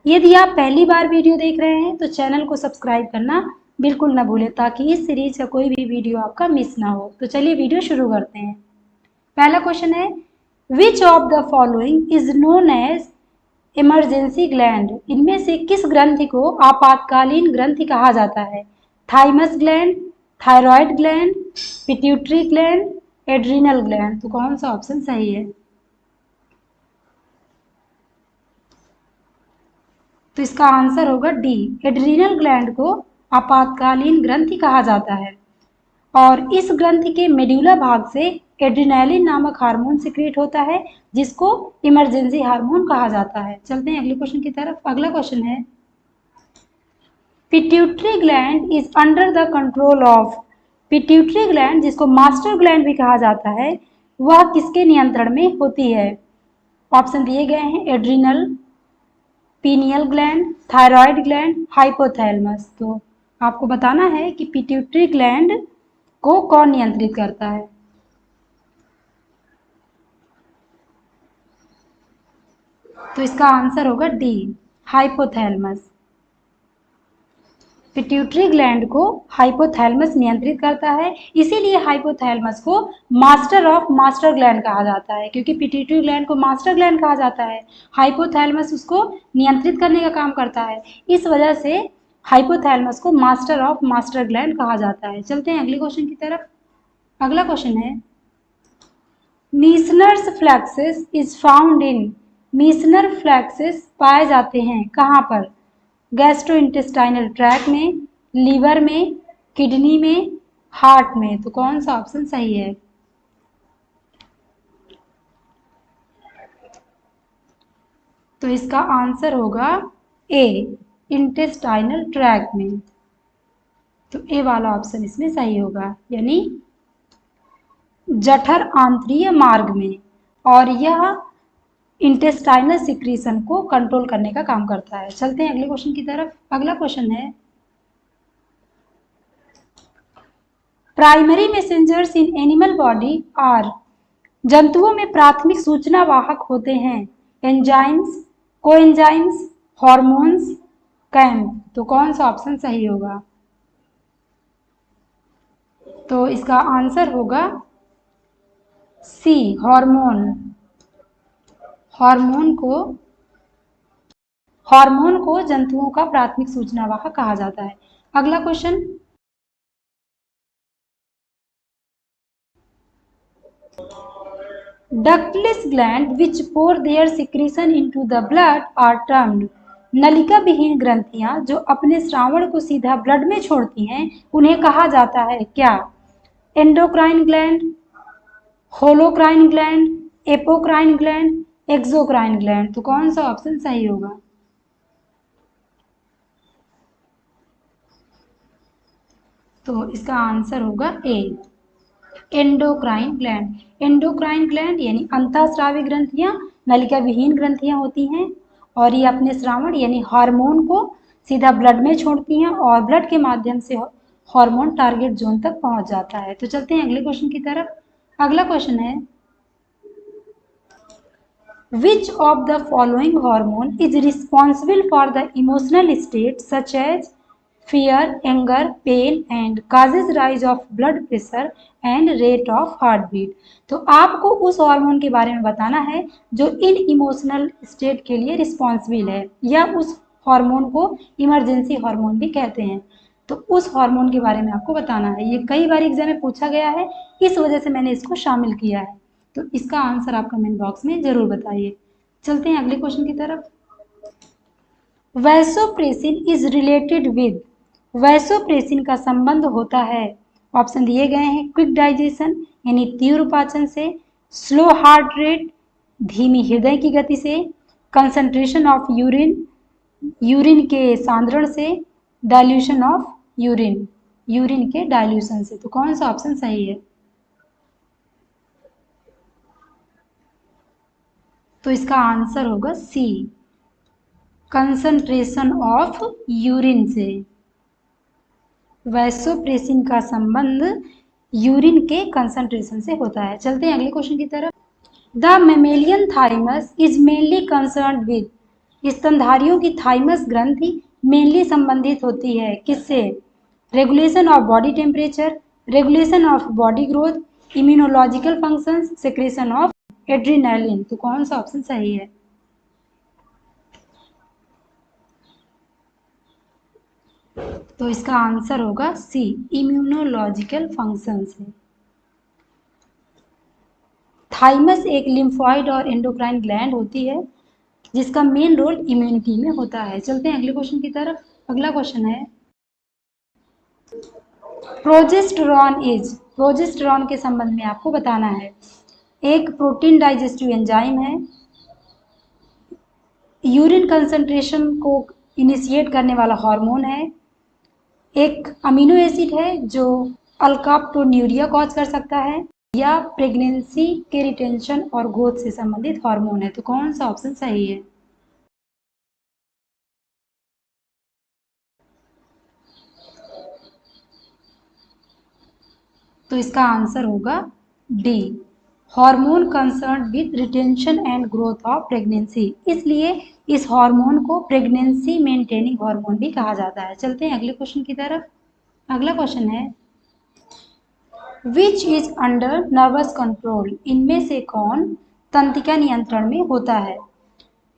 यदि आप पहली बार वीडियो देख रहे हैं तो चैनल को सब्सक्राइब करना बिल्कुल ना भूलें ताकि इस सीरीज का कोई भी वीडियो आपका मिस ना हो। तो चलिए वीडियो शुरू करते हैं। पहला क्वेश्चन है, which of the following is known as emergency gland? इनमें से किस ग्रंथि को आपातकालीन ग्रंथि कहा जाता है? Thymus gland, thyroid gland, pituitary gland, adrenal gland. तो कौन सा ऑप्शन सही है? तो इसका आंसर होगा डी, एड्रिनल ग्लैंड को आपातकालीन ग्रंथि कहा जाता है और इस ग्रंथि के मेड्यूला भाग से एड्रिनालिन नामक हार्मोन सिक्रेट होता है जिसको इमरजेंसी हार्मोन कहा जाता है। चलते हैं अगले क्वेश्चन की तरफ। अगला क्वेश्चन है, pituitary gland is under the control of. Pituitary gland जिसको मास्टर ग्लैंड भी कहा जाता है वह किसके नियंत्रण में होती है? ऑप्शन दिए गए हैं, adrenal, pineal gland, thyroid gland, hypothalamus. तो आपको बताना है कि पिट्यूटरी ग्लैंड को कौन नियंत्रित करता है। तो इसका आंसर होगा डी, हाइपोथैलेमस। पिट्यूटरी ग्लैंड को हाइपोथैलेमस नियंत्रित करता है, इसीलिए हाइपोथैलेमस को मास्टर ऑफ मास्टर ग्लैंड कहा जाता है, क्योंकि पिट्यूटरी ग्लैंड को मास्टर ग्लैंड कहा जाता है, हाइपोथैलेमस उसको नियंत्रित करने का काम करता है, इस वजह से हाइपोथैलेमस को मास्टर ऑफ मास्टर ग्लैंड कहा जाता है। चलते हैं अगले क्वेश्चन की तरफ। अगला क्वेश्चन है, मीसनर्स फ्लैक्सिस इज फाउंड इन। मीसनर फ्लैक्सिस पाए जाते हैं कहाँ पर? गैस्ट्रोइंटेस्टाइनल ट्रैक में, लीवर में, किडनी में, हार्ट में। तो कौन सा ऑप्शन सही है? तो इसका आंसर होगा ए, इंटेस्टाइनल ट्रैक में। तो ए वाला ऑप्शन इसमें सही होगा, यानी जठर आंत्रीय मार्ग में, और यह इंटेस्टाइनल सिक्रीशन को कंट्रोल करने का काम करता है। चलते हैं अगले क्वेश्चन की तरफ। अगला क्वेश्चन है, primary messengers in animal body are. जंतुओं में प्राथमिक सूचना वाहक होते हैं एंजाइम्स, कोएंजाइम्स, हार्मोन्स, कैम्प। तो कौन सा ऑप्शन सही होगा? तो इसका आंसर होगा सी, हार्मोन। हार्मोन को जंतुओं का प्राथमिक सूचना वाहक कहा जाता है। अगला question, ductless gland which pour their secretion into the blood are termed. नलिका विहीन ग्रंथियां जो अपने श्रावण को सीधा ब्लड में छोड़ती हैं उन्हें कहा जाता है क्या? Endocrine gland, holocrine gland, apocrine gland, exocrine gland. तो कौन सा ऑप्शन सही होगा? तो इसका आंसर होगा ए, एंडोक्राइन ग्लैंड। एंडोक्राइन ग्लैंड यानी अंतःस्रावी ग्रंथियां नलिका विहीन ग्रंथियां होती हैं और ये अपने श्रावण यानी हार्मोन को सीधा ब्लड में छोड़ती हैं और ब्लड के माध्यम से हार्मोन टारगेट जोन तक पहुंच जाता है। तो चलते हैं अगले क्वेश्चन की तरफ। अगला क्वेश्चन है, which of the following hormone is responsible for the emotional state such as fear, anger, pain and causes rise of blood pressure and rate of heartbeat? तो आपको उस हार्मोन के बारे में बताना है जो इन इमोशनल स्टेट के लिए रिस्पॉन्सिबल है, या उस हार्मोन को इमरजेंसी हार्मोन भी कहते हैं। तो उस हार्मोन के बारे में आपको बताना है। ये कई बार एग्जाम में पूछा गया है, इस वजह से मैंने इसको शामिल किया है। तो इसका आंसर आप कमेंट बॉक्स में जरूर बताइए। चलते हैं अगले क्वेश्चन की तरफ। Vasopressin is related with. Vasopressin का संबंध होता है, ऑप्शन दिए गए हैं, क्विक डाइजेशन यानी तीव्र पाचन से, स्लो हार्ट रेट धीमी हृदय की गति से, कंसंट्रेशन ऑफ यूरिन यूरिन के सांद्रण से, डाइल्यूशन ऑफ यूरिन यूरिन के डाइल्यूशन से। तो कौन सा ऑप्शन सही है? तो इसका आंसर होगा सी, कंसंट्रेशन ऑफ यूरिन से। वैसोप्रेसिन का संबंध यूरिन के कंसंट्रेशन से होता है। चलते हैं अगले क्वेश्चन की तरफ। The mammalian thymus is mainly concerned with. स्तनधारियों की थाइमस ग्रंथि मेनली संबंधित होती है किससे? Regulation of body temperature, regulation of body growth, immunological functions, secretion of adrenaline. तो कौन सा ऑप्शन सही है? तो इसका आंसर होगा सी, इम्यूनोलॉजिकल फंक्शंस है। थाइमस एक लिम्फॉइड और एंडोक्राइन ग्लैंड होती है जिसका मेन रोल इम्यूनिटी में होता है। चलते हैं अगले क्वेश्चन की तरफ। अगला क्वेश्चन है प्रोजेस्टेरॉन के संबंध में आपको बताना है। एक प्रोटीन डाइजेस्टिव एंजाइम है, यूरिन कंसंट्रेशन को इनिशिएट करने वाला हार्मोन है, एक अमीनो एसिड है जो अल्काप्टोन्यूरिया कॉज कर सकता है, या प्रेगनेंसी के रिटेंशन और ग्रोथ से संबंधित हार्मोन है। तो कौन सा ऑप्शन सही है? तो इसका आंसर होगा D, hormone concern with retention and growth of pregnancy. इसलिए इस हार्मोन को प्रेगनेंसी मेंटेनिंग हार्मोन भी कहा जाता है। चलते हैं अगले क्वेश्चन की तरफ। अगला क्वेश्चन है which is under nervous control. इनमें से कौन तंत्रिका नियंत्रण में होता है?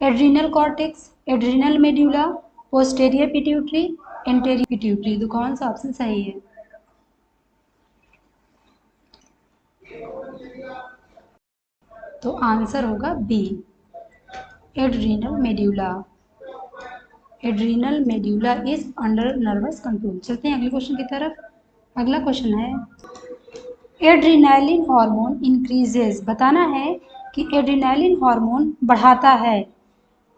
Adrenal cortex, adrenal medulla, posterior pituitary, anterior pituitary. तो कौन सा ऑप्शन सही है? तो आंसर होगा B, adrenal medulla. Adrenal medulla is under nervous control. चलते हैं अगले क्वेश्चन की तरफ। अगला क्वेश्चन है एड्रीनालिन हार्मोन इंक्रीजेज। बताना है कि एड्रीनालिन हार्मोन बढ़ाता है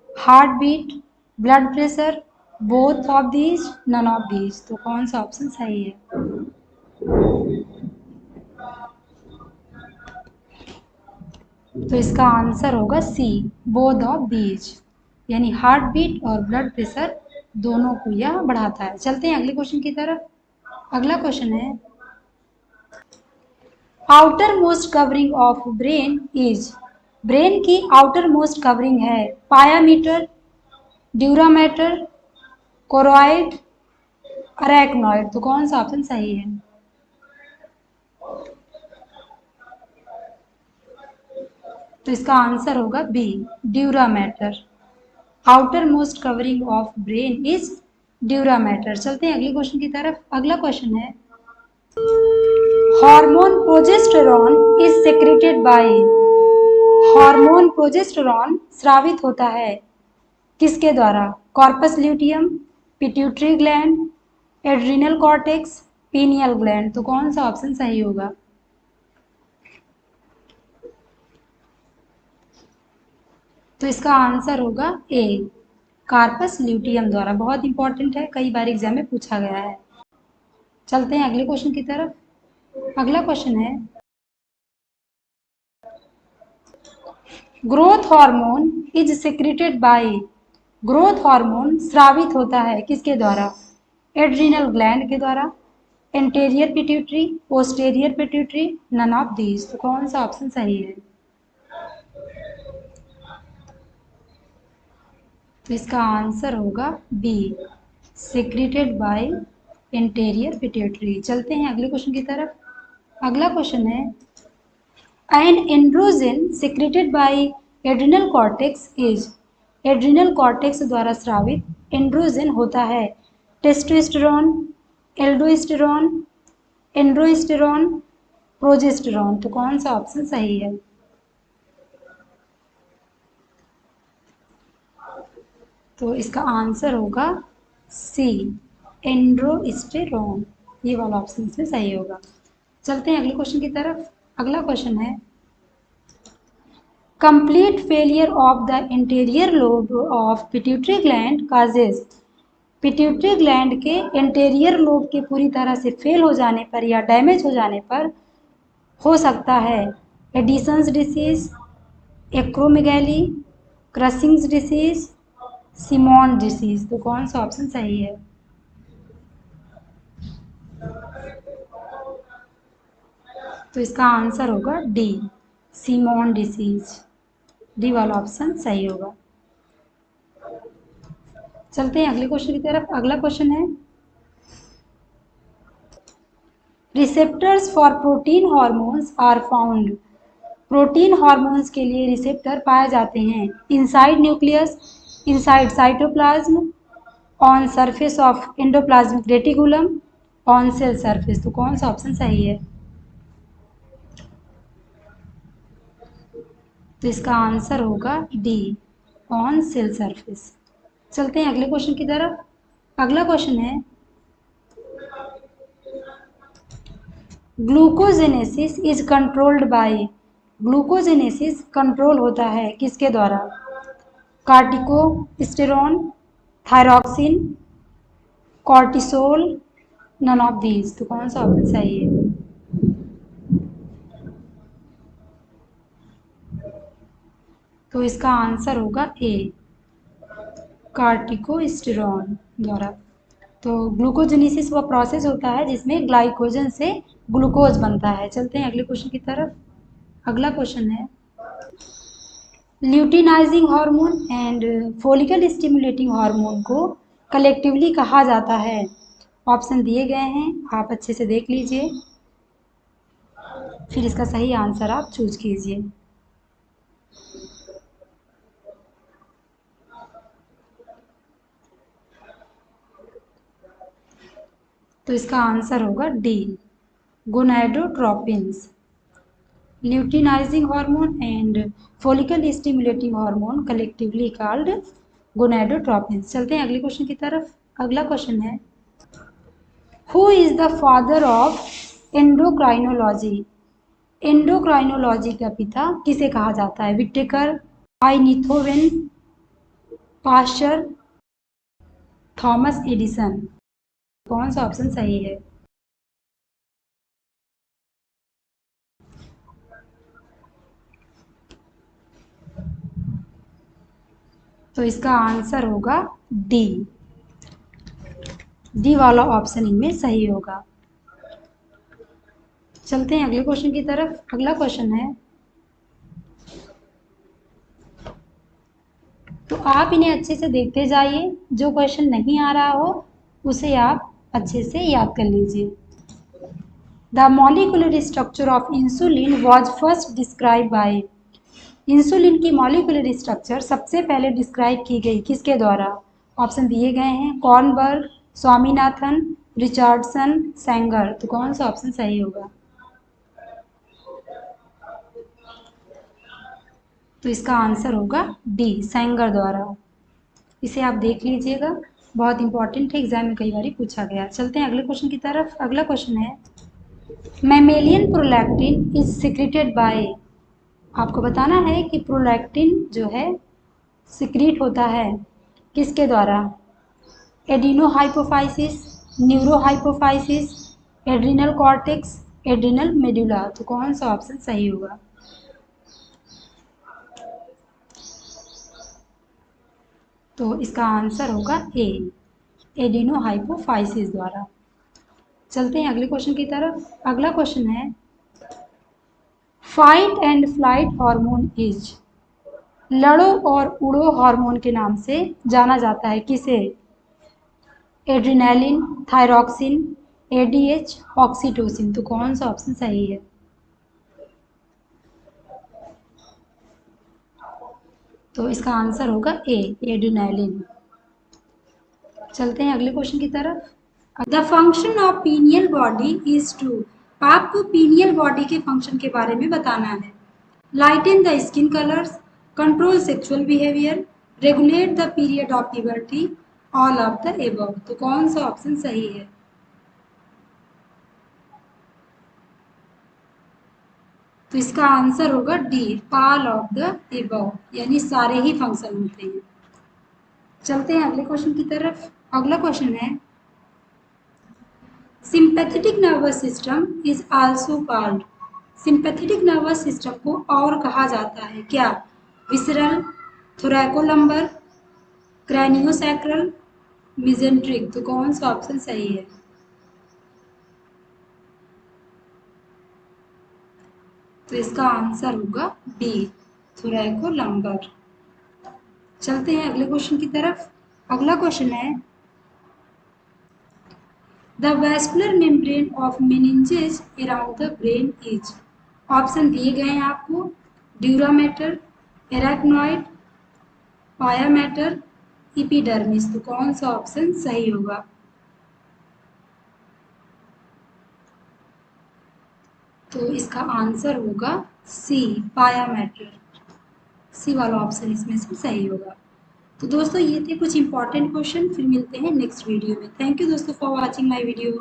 heartbeat, blood pressure, both of these, none of these. तो कौन सा ऑप्शन सही है? तो इसका आंसर होगा सी, बोथ ऑफ दीज, यानी हार्ट बीट और ब्लड प्रेशर दोनों को यह बढ़ाता है। चलते हैं अगले क्वेश्चन की तरफ। अगला क्वेश्चन है outer most covering of brain is. Brain की आउटर मोस्ट कवरिंग है पायामीटर, ड्यूरामेटर, कोरोइड, अरेक्नॉइड। तो कौन सा ऑप्शन सही है? तो इसका आंसर होगा B, dura mater. Outermost covering of brain is dura mater. चलते हैं अगले क्वेश्चन की तरफ। अगला क्वेश्चन है hormone progesterone is secreted by. Hormone progesterone स्रावित होता है किसके द्वारा? Corpus luteum, pituitary gland, adrenal cortex, pineal gland. तो कौन सा ऑप्शन सही होगा? तो इसका आंसर होगा ए, कार्पस ल्यूटियम द्वारा। बहुत इंपॉर्टेंट है, कई बार एग्जाम में पूछा गया है। चलते हैं अगले क्वेश्चन की तरफ। अगला क्वेश्चन है growth hormone is secreted by. Growth hormone स्रावित होता है किसके द्वारा? एड्रिनल ग्लैंड के द्वारा, anterior pituitary, posterior pituitary, none of these. तो कौन सा ऑप्शन सही है? तो इसका आंसर होगा B, secreted by anterior pituitary. चलते हैं अगले क्वेश्चन की तरफ। अगला क्वेश्चन है an androgen secreted by adrenal cortex is. Adrenal cortex द्वारा स्रावित एंड्रोजन होता है टेस्टोस्टेरोन, एल्डोस्टेरोन, एंड्रोस्टेरोन, प्रोजेस्टेरोन। तो कौन सा ऑप्शन सही है? तो इसका आंसर होगा सी, एंड्रोस्टेरोन। ये वाला ऑप्शन इसमें सही होगा। चलते हैं अगले क्वेश्चन की तरफ। अगला क्वेश्चन है complete failure of the interior lobe of pituitary gland causes. Pituitary gland के इंटीरियर लोब के पूरी तरह से फेल हो जाने पर या डैमेज हो जाने पर हो सकता है Addison's disease, acromegaly, Cushing's disease, Simmonds disease. तो कौन सा ऑप्शन सही है? तो इसका आंसर होगा डी, सिमोन डिसीज। डी वाला ऑप्शन सही होगा। चलते हैं अगले क्वेश्चन की तरफ। अगला क्वेश्चन है, receptors for protein hormones are found. Protein hormones के लिए रिसेप्टर पाए जाते हैं inside nucleus, inside cytoplasm, on surface of endoplasmic reticulum, on cell surface. तो कौन सा ऑप्शन सही है? तो इसका आंसर होगा डी, ऑन सेल सरफेस। चलते हैं अगले क्वेश्चन की तरफ। अगला क्वेश्चन है, glucogenesis is controlled by. Glucogenesis control होता है किसके द्वारा? Corticosterone, thyroxine, cortisol, none of these. तो कौन सा ऑप्शन सही है? तो इसका आंसर होगा ए, कार्टिकोस्टेरोन द्वारा। तो ग्लूकोजेनेसिस वह प्रोसेस होता है जिसमें ग्लाइकोजन से ग्लूकोज बनता है। चलते हैं अगले क्वेश्चन की तरफ। अगला क्वेश्चन है, luteinising hormone and follicle stimulating hormone को कलेक्टिवली कहा जाता है। ऑप्शन दिए गए हैं, आप अच्छे से देख लीजिए, फिर इसका सही आंसर आप चूज कीजिए। तो इसका आंसर होगा D, gonadotropins. Luteinizing hormone and follicle stimulating hormone collectively called gonadotropins. चलते हैं अगले क्वेश्चन की तरफ। अगला क्वेश्चन है, who is the father of endocrinology. Endocrinology का पिता किसे कहा जाता है? Whittaker, Einthoven, Pasteur, Thomas Addison. कौन सा ऑप्शन सही है? तो इसका आंसर होगा डी, डी वाला ऑप्शन इनमें सही होगा। चलते हैं अगले क्वेश्चन की तरफ। अगला क्वेश्चन है, तो आप इन्हें अच्छे से देखते जाइए, जो क्वेश्चन नहीं आ रहा हो उसे आप अच्छे से याद कर लीजिए। The molecular structure of insulin was first describe by. Insulin की मॉलिक्यूलर स्ट्रक्चर सबसे पहले डिस्क्राइब की गई किसके द्वारा? ऑप्शन दिए गए हैं, कॉर्नबर्ग, स्वामीनाथन, रिचर्डसन, सेंगर। तो कौन सा ऑप्शन सही होगा? तो इसका आंसर होगा डी, सेंगर द्वारा। इसे आप देख लीजिएगा, बहुत इंपॉर्टेंट है, एग्जाम में कई बार पूछा गया। चलते हैं अगले क्वेश्चन की तरफ। अगला क्वेश्चन है, mammalian prolactin is secreted bye. आपको बताना है कि प्रोलैक्टिन जो है सिक्रीट होता है किसके द्वारा? Adenohypophysis, neurohypophysis, adrenal cortex, adrenal medulla. तो कौन सा ऑप्शन सही होगा? तो इसका आंसर होगा ए, एडिनोहाइपोफाइसिस द्वारा। चलते हैं अगले क्वेश्चन की तरफ। अगला क्वेश्चन है, fight and flight hormone is. लड़ो और उड़ो हार्मोन के नाम से जाना जाता है किसे? Adrenaline, thyroxine, ADH, oxytocin. तो कौन सा ऑप्शन सही है? तो इसका आंसर होगा ए, एड्रिनलिन। चलते हैं अगले क्वेश्चन की तरफ। The function of pineal body is to. आपको पीनियल बॉडी के फंक्शन के बारे में बताना है। Lighten the skin colours, control sexual behaviour, regulate the period of puberty, all of the above. तो कौन सा ऑप्शन सही है? तो इसका आंसर होगा D, all of the above, यानी सारे ही फंक्शन होते हैं। चलते हैं अगले क्वेश्चन की तरफ। अगला क्वेश्चन है, sympathetic nervous system is also called. Sympathetic nervous system को और कहा जाता है क्या? Visceral, thoracolumbar, craniosacral, mesenteric. तो कौन सा ऑप्शन सही है? तो इसका आंसर होगा बी, थोरैकोलम्बर। चलते हैं अगले क्वेश्चन की तरफ। अगला क्वेश्चन है, the vascular membrane of meninges around the brain is. Option दिए गए हैं आपको, ड्यूरा मैटर, एराक्नॉइड, पाया मैटर, इपिडर्मिस। तो कौन सा ऑप्शन सही होगा? तो इसका आंसर होगा सी, पाया मैटर। सी वाला ऑप्शन इसमें से सही होगा। तो दोस्तों ये थे कुछ इंपॉर्टेंट क्वेश्चन, फिर मिलते हैं नेक्स्ट वीडियो में। थैंक यू दोस्तों फॉर वॉचिंग माय वीडियो।